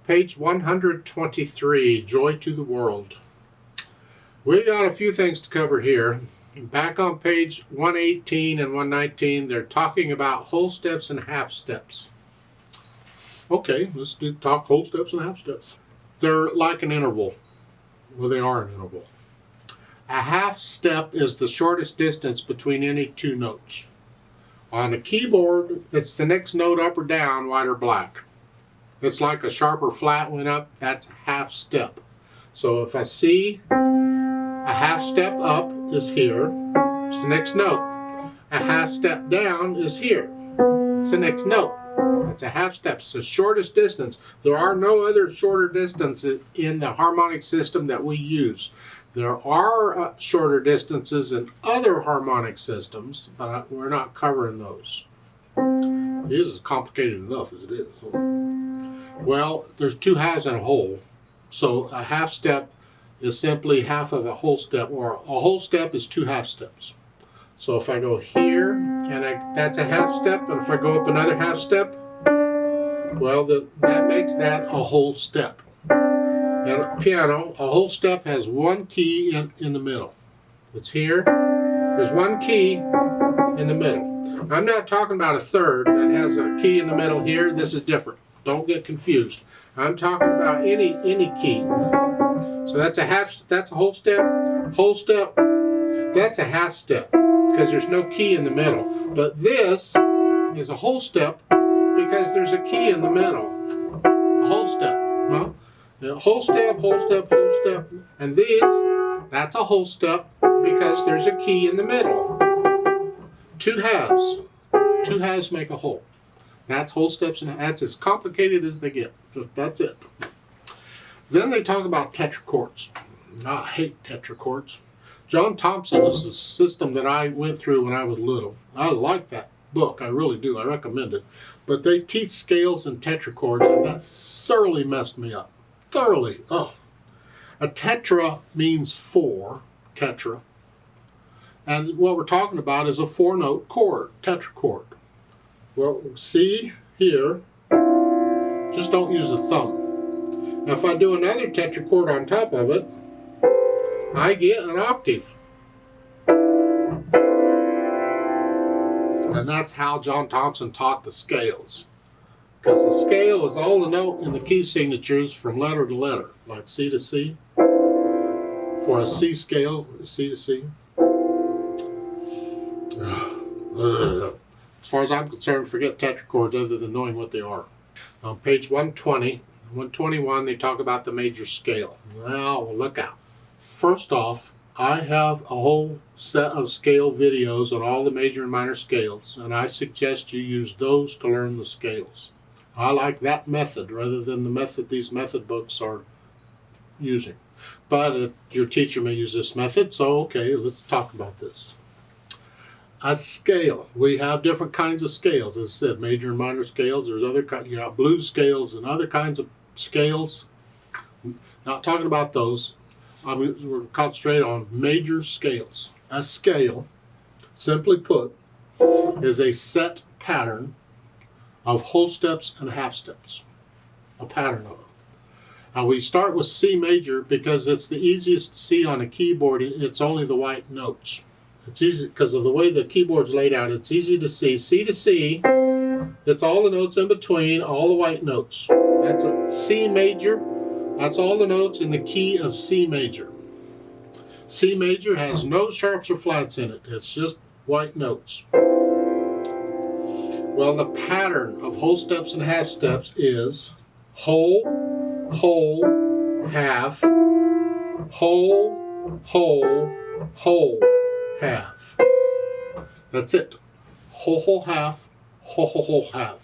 Page 123, Joy to the World. We got a few things to cover here. Back on page 118 and 119, they're talking about whole steps and half steps. Okay, let's talk whole steps and half steps. They're like an interval. Well, they are an interval. A half step is the shortest distance between any two notes. On a keyboard, it's the next note up or down, white or black. It's like a sharp or flat went up, that's a half step. So if I see a half step up is here, it's the next note. A half step down is here, it's the next note. It's a half step, it's the shortest distance. There are no other shorter distances in the harmonic system that we use. There are shorter distances in other harmonic systems, but we're not covering those. This is complicated enough as it is. Well, there's two halves and a whole. So a half step is simply half of a whole step, or a whole step is two half steps. So if I go here, and that's a half step, and if I go up another half step, well, that makes that a whole step. And piano, a whole step has one key in the middle. It's here. There's one key in the middle. I'm not talking about a third that has a key in the middle here. This is different. Don't get confused. I'm talking about any key. So that's a whole step. Whole step, that's a half step because there's no key in the middle. But this is a whole step because there's a key in the middle. A whole step. Well, whole step, whole step, whole step. And that's a whole step because there's a key in the middle. Two halves. Two halves make a whole. That's whole steps, and that's as complicated as they get. That's it. Then they talk about tetrachords. I hate tetrachords. John Thompson is the system that I went through when I was little. I like that book. I really do. I recommend it. But they teach scales and tetrachords, and that thoroughly messed me up. Thoroughly. Oh. A tetra means four. Tetra. And what we're talking about is a four-note chord, tetrachord. Well, C here, just don't use the thumb. Now, if I do another tetrachord on top of it, I get an octave. And that's how John Thompson taught the scales. Because the scale is all the note in the key signatures from letter to letter, like C to C. For a C scale, C to C. As far as I'm concerned, forget tetrachords other than knowing what they are. On page 120, 121, they talk about the major scale. Well, look out. First off, I have a whole set of scale videos on all the major and minor scales, and I suggest you use those to learn the scales. I like that method rather than the method these method books are using. But your teacher may use this method, so okay, let's talk about this. A scale. We have different kinds of scales. As I said, major and minor scales. There's other kinds, you got blues scales and other kinds of scales. Not talking about those. We're concentrating on major scales. A scale, simply put, is a set pattern of whole steps and half steps. A pattern of them. Now we start with C major because it's the easiest to see on a keyboard. It's only the white notes. It's easy because of the way the keyboard's laid out. It's easy to see. C to C, it's all the notes in between, all the white notes. That's a C major. That's all the notes in the key of C major. C major has no sharps or flats in it. It's just white notes. Well, the pattern of whole steps and half steps is whole, whole, half, whole, whole, whole. Half. That's it. Whole, whole, half. Whole, whole, whole, half.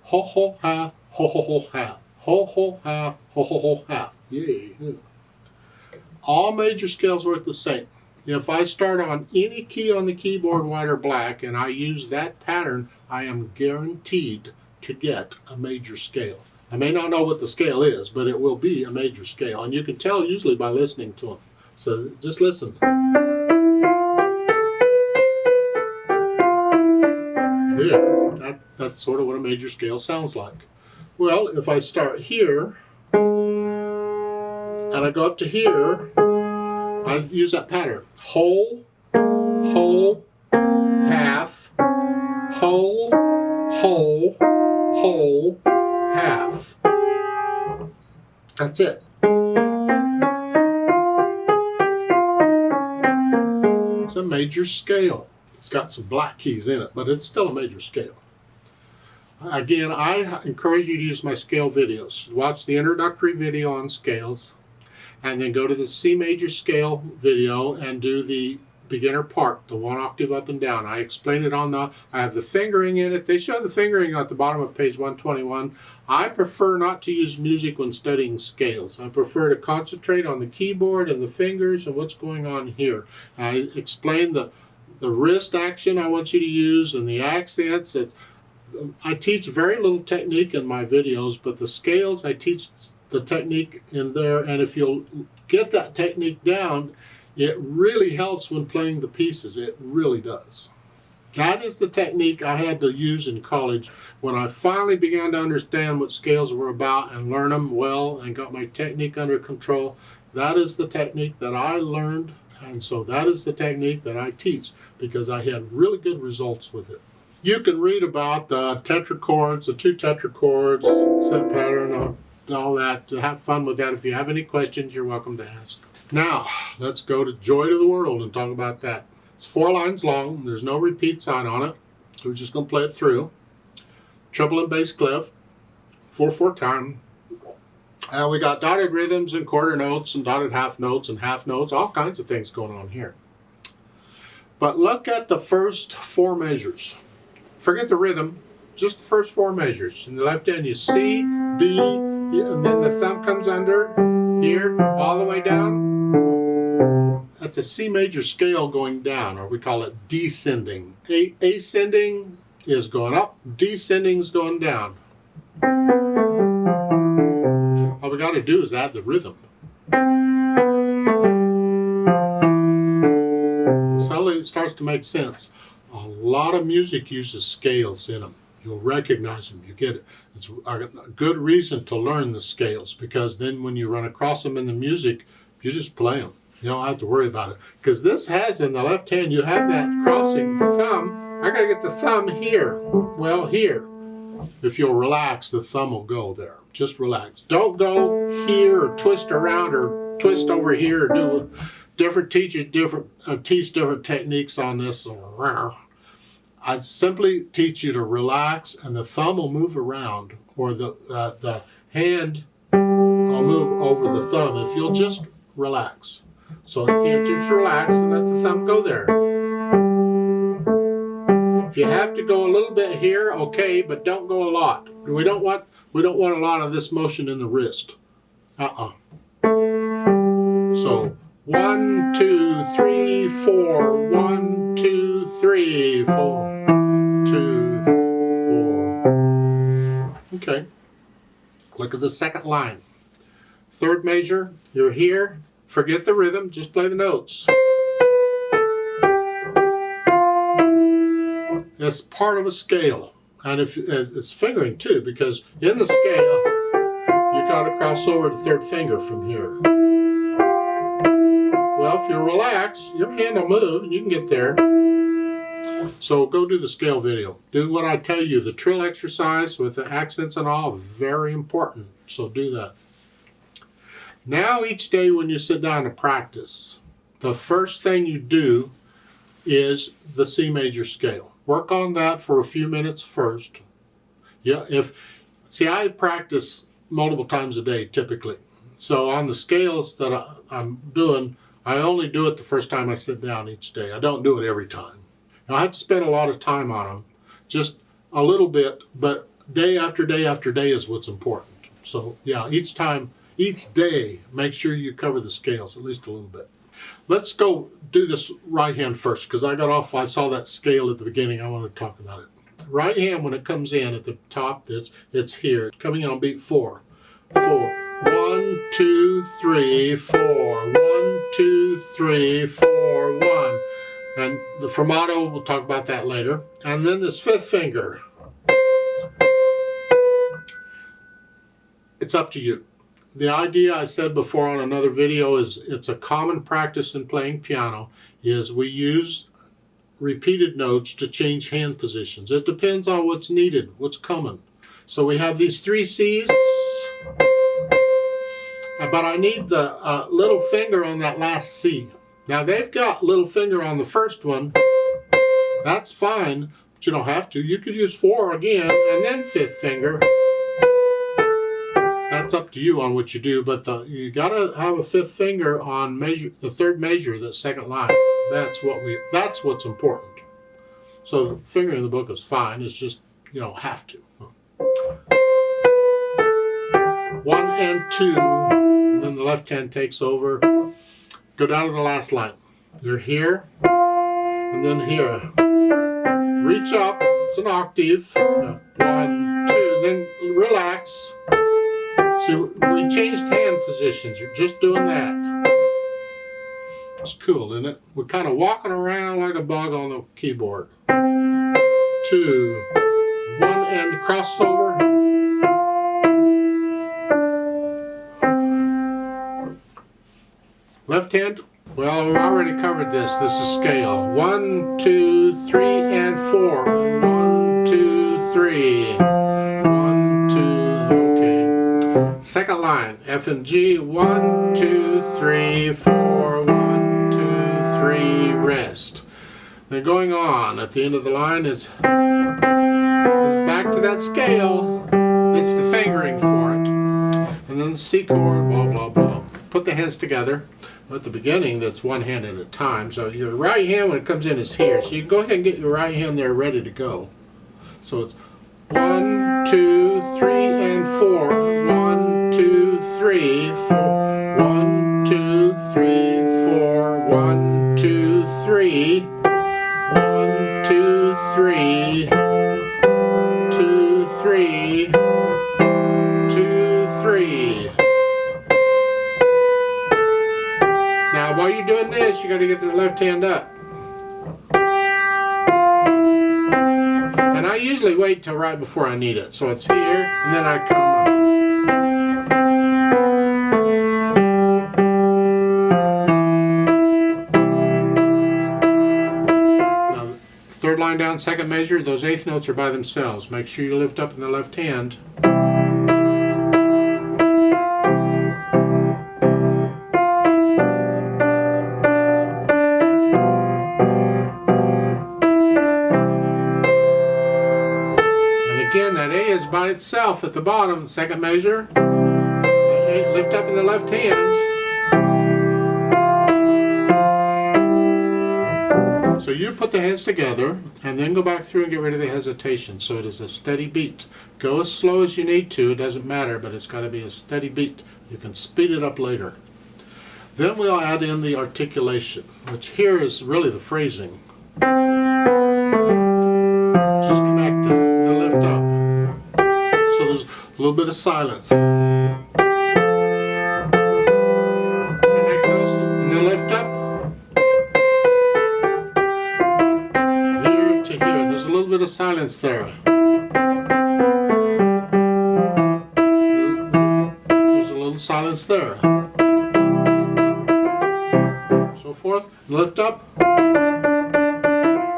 Whole, whole, half. Whole, whole, whole, half. Whole, whole, half. Whole, whole, whole, half. Yay. All major scales work the same. If I start on any key on the keyboard, white or black, and I use that pattern, I am guaranteed to get a major scale. I may not know what the scale is, but it will be a major scale. And you can tell usually by listening to them. So just listen. Here, that's sort of what a major scale sounds like. Well, if I start here, And I go up to here, I use that pattern. Whole, whole, half, whole, whole, whole, half. That's it. It's a major scale. It's got some black keys in it, but it's still a major scale. Again, I encourage you to use my scale videos. Watch the introductory video on scales, and then go to the C major scale video and do the beginner part, the 1 octave up and down. I explain it on I have the fingering in it. They show the fingering at the bottom of page 121. I prefer not to use music when studying scales. I prefer to concentrate on the keyboard and the fingers and what's going on here. I explain the wrist action I want you to use and the accents. I teach very little technique in my videos, but the scales, I teach the technique in there, and if you'll get that technique down, it really helps when playing the pieces. It really does. That is the technique I had to use in college when I finally began to understand what scales were about and learn them well and got my technique under control. That is the technique that I learned, and so that is the technique that I teach because I had really good results with it. You can read about the tetrachords, the 2 tetrachords, set pattern, all that. Have fun with that. If you have any questions, you're welcome to ask. Now, let's go to Joy to the World and talk about that. It's 4 lines long. There's no repeat sign on it. We're just going to play it through. Treble and bass clef, 4/4 time. We got dotted rhythms and quarter notes and dotted half notes, all kinds of things going on here. But look at the first 4 measures. Forget the rhythm, just the first 4 measures. In the left hand, you C, B, and then the thumb comes under here, all the way down. That's a C major scale going down, or we call it descending. Ascending is going up, descending is going down. All we got to do is add the rhythm. Suddenly it starts to make sense. A lot of music uses scales in them. You'll recognize them. You get it. It's a good reason to learn the scales, because then when you run across them in the music, you just play them. You don't have to worry about it. Because this has, in the left hand, you have that crossing thumb. I got to get the thumb here. Well, here. If you'll relax, the thumb will go there. Just relax. Don't go here or twist around or twist over here or do different teachers teach different techniques on this. I'd simply teach you to relax, and the thumb will move around, or the hand will move over the thumb if you'll just relax. So here, just relax and let the thumb go there. If you have to go a little bit here, okay, but don't go a lot. We don't want a lot of this motion in the wrist. So 1, 2, 3, 4. 1, 2, 3, 4. 2, 4. Okay. Look at the second line. Third measure, you're here. Forget the rhythm, just play the notes. It's part of a scale. And it's fingering too, because in the scale, you got to cross over the third finger from here. Well, if you relax, your hand will move and you can get there. So go do the scale video. Do what I tell you. The trill exercise with the accents and all, very important. So do that. Now each day when you sit down to practice, the first thing you do is the C major scale. Work on that for a few minutes first. Yeah, I practice multiple times a day typically. So on the scales that I'm doing, I only do it the first time I sit down each day. I don't do it every time. Now, I have to spend a lot of time on them, just a little bit, but day after day after day is what's important. So yeah, each day, make sure you cover the scales at least a little bit. Let's go do this right hand first, because I saw that scale at the beginning. I want to talk about it. Right hand, when it comes in at the top, it's here, coming in on beat 4. 4. 1, 2, 3, 4. 1, 2, 3, 4, 1. And the fermato, we'll talk about that later. And then this 5th finger. It's up to you. the idea I said before on another video is it's a common practice in playing piano is we use repeated notes to change hand positions. It depends on what's needed, what's coming. So we have these 3 C's, but I need the little finger on that last C. Now they've got little finger on the first one. That's fine, but you don't have to. You could use 4 again and then 5th finger. That's up to you on what you do, but you gotta have a 5th finger on the 3rd measure, the 2nd line. That's what's important. So the finger in the book is fine. It's just you don't have to. 1 and 2, and then the left hand takes over. Go down to the last line. You're here, and then here. Reach up. It's an octave. 1, 2. Then relax. See, we changed hand positions. You're just doing that. It's cool, isn't it? We're kind of walking around like a bug on the keyboard. 2, 1, and crossover. Left hand. Well, we already covered this. This is scale. 1, 2, 3, and 4. 1, 2, 3. 1, 2. Okay. Second line. F and G. 1, 2, 3, 4. 1, 2, 3. Rest. Then going on at the end of the line is back to that scale. It's the fingering for it. And then the C chord. Blah blah blah. Put the hands together. At the beginning, that's 1 hand at a time. So your right hand when it comes in is here. So you go ahead and get your right hand there ready to go. So it's 1, 2, 3, and 4. 1, 2, 3, 4. 1, 2, 3, 4. 1, 2, 3. 1, 2, 3. 2, 3. 2, 3. Now, while you're doing this, you got to get the left hand up. And I usually wait till right before I need it. So it's here, and then I come up. Now, 3rd line down, 2nd measure, those 8th notes are by themselves. Make sure you lift up in the left hand. Again, that A is by itself at the bottom, 2nd measure. Lift up in the left hand. So you put the hands together and then go back through and get rid of the hesitation. So it is a steady beat. Go as slow as you need to, it doesn't matter, but it's got to be a steady beat. You can speed it up later. Then we'll add in the articulation, which here is really the phrasing. Just connect it and lift up. So there's a little bit of silence. Connect those and then lift up. Here to here. There's a little bit of silence there. There's a little silence there. So forth. Lift up.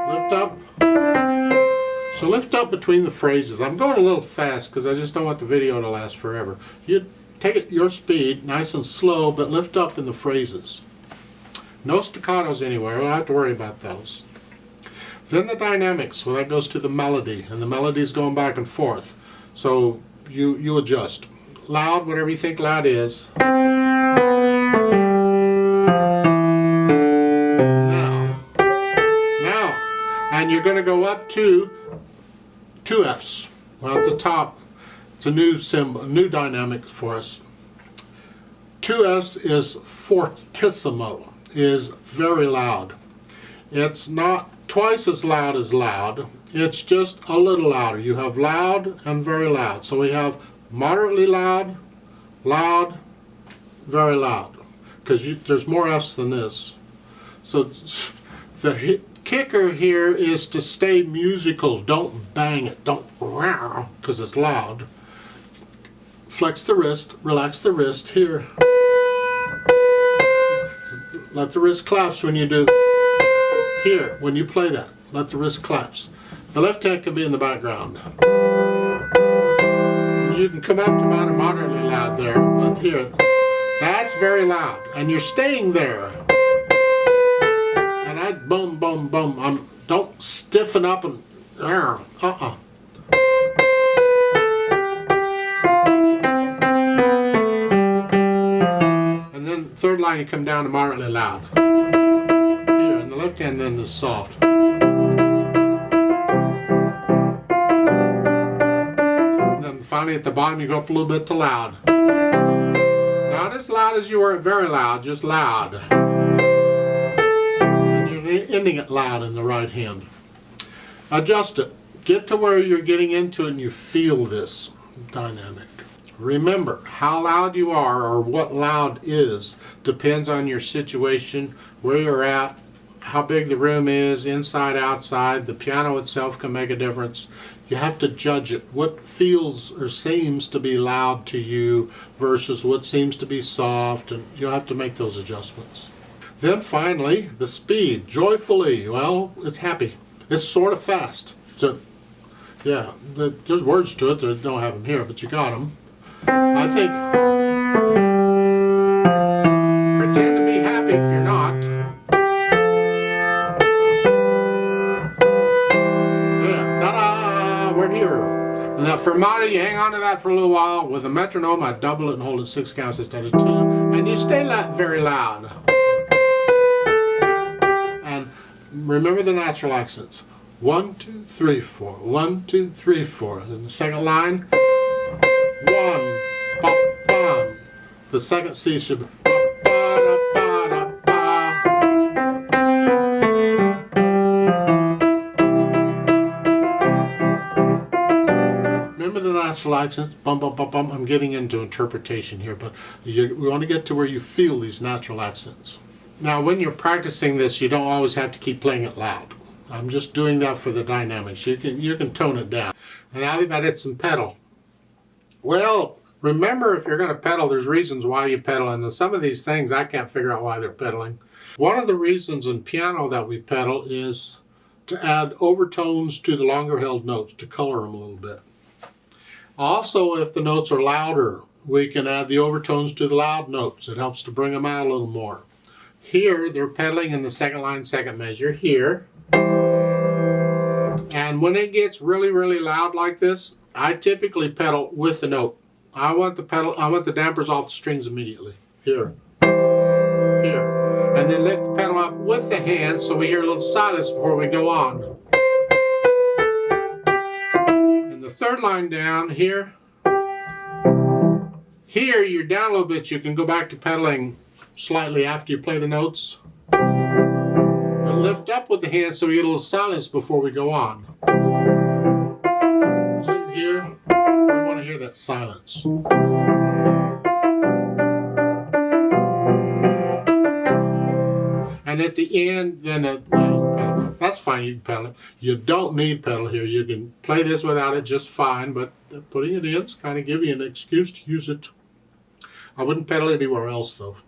Lift up. So lift up between the phrases. I'm going a little fast because I just don't want the video to last forever. You take it your speed, nice and slow, but lift up in the phrases. No staccatos anywhere. We don't have to worry about those. Then the dynamics. Well, that goes to the melody, and the melody is going back and forth. So you adjust. Loud, whatever you think loud is. Now, and you're going to go up to 2 Fs. Well, at the top, it's a new symbol, new dynamic for us. 2 Fs is fortissimo, is very loud. It's not twice as loud as loud. It's just a little louder. You have loud and very loud. So we have moderately loud, loud, very loud. Because there's more Fs than this. So the kicker here is to stay musical. Don't bang it. Don't, because it's loud. flex the wrist, relax the wrist here. Let the wrist collapse when you do here, when you play that. Let the wrist collapse. The left hand can be in the background. You can come up to about a moderately loud there, but here, that's very loud, and you're staying there. And I boom, boom, boom. Don't stiffen up and And then third line, you come down to moderately loud. Here, and the left hand then is soft. And then finally at the bottom, you go up a little bit to loud. Not as loud as you were at very loud, just loud. And you're ending it loud in the right hand. Adjust it. Get to where you're getting into it and you feel this dynamic. Remember, how loud you are or what loud is depends on your situation, where you're at, how big the room is, inside, outside. The piano itself can make a difference. You have to judge it. What feels or seems to be loud to you versus what seems to be soft, and you'll have to make those adjustments. Then finally, the speed. Joyfully, well, it's happy. It's sort of fast. So, yeah, there's words to it. I don't have them here, but you got them. I think pretend to be happy if you're not. Yeah, ta-da! We're here. And that fermata, you hang on to that for a little while. With a metronome, I double it and hold it 6 counts instead of 2. And you stay very loud. And remember the natural accents. 1, 2, 3, 4. 1, 2, 3, 4. In the second line, 1, ba, ba. The second C should be ba, ba, da, ba, da, ba. Remember the natural accents? Bum, bum, bum, bum. I'm getting into interpretation here, but we want to get to where you feel these natural accents. Now, when you're practicing this, you don't always have to keep playing it loud. I'm just doing that for the dynamics. You can tone it down. And now we've added some pedal. Well, remember, if you're going to pedal, there's reasons why you pedal, and some of these things I can't figure out why they're pedaling. One of the reasons in piano that we pedal is to add overtones to the longer held notes, to color them a little bit. Also, if the notes are louder, we can add the overtones to the loud notes. It helps to bring them out a little more. Here, they're pedaling in the second line, second measure, here. And when it gets really, really loud like this, I typically pedal with the note. I want the dampers off the strings immediately. Here. Here. And then lift the pedal up with the hands so we hear a little silence before we go on. And the third line down here. Here, you're down a little bit. You can go back to pedaling slightly after you play the notes. But lift up with the hands so we get a little silence before we go on. So here, we want to hear that silence. And at the end, then that's fine, you can pedal it. You don't need pedal here. You can play this without it just fine, but putting it in is kind of give you an excuse to use it. I wouldn't pedal anywhere else though.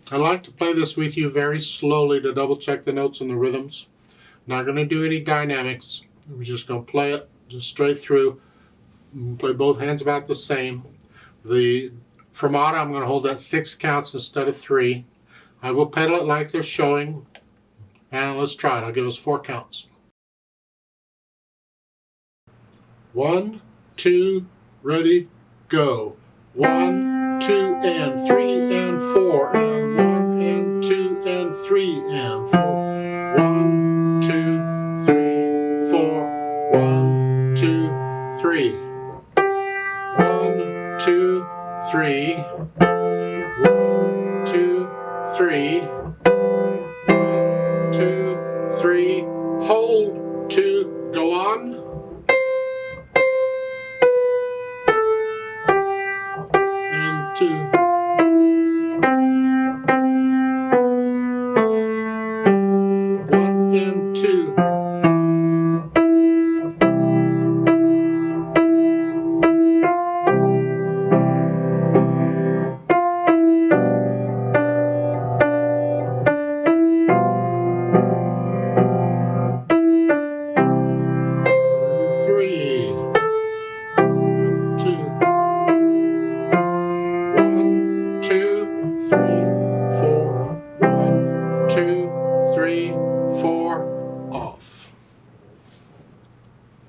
I like to play this with you very slowly to double check the notes and the rhythms. Not going to do any dynamics. We're just going to play it just straight through. Play both hands about the same. The fermata, I'm going to hold that 6 counts instead of 3. I will pedal it like they're showing. And let's try it. I'll give us 4 counts. 1, 2, ready, go. 1, 2, and 3, and 4, and 1, and 2, and 3, and 4. 1, 2, 3, 4. 1, 2, 3. 1, 2, 3. 1, 2, 3. 1, 2, 3. Hold 2. Go on. And 2.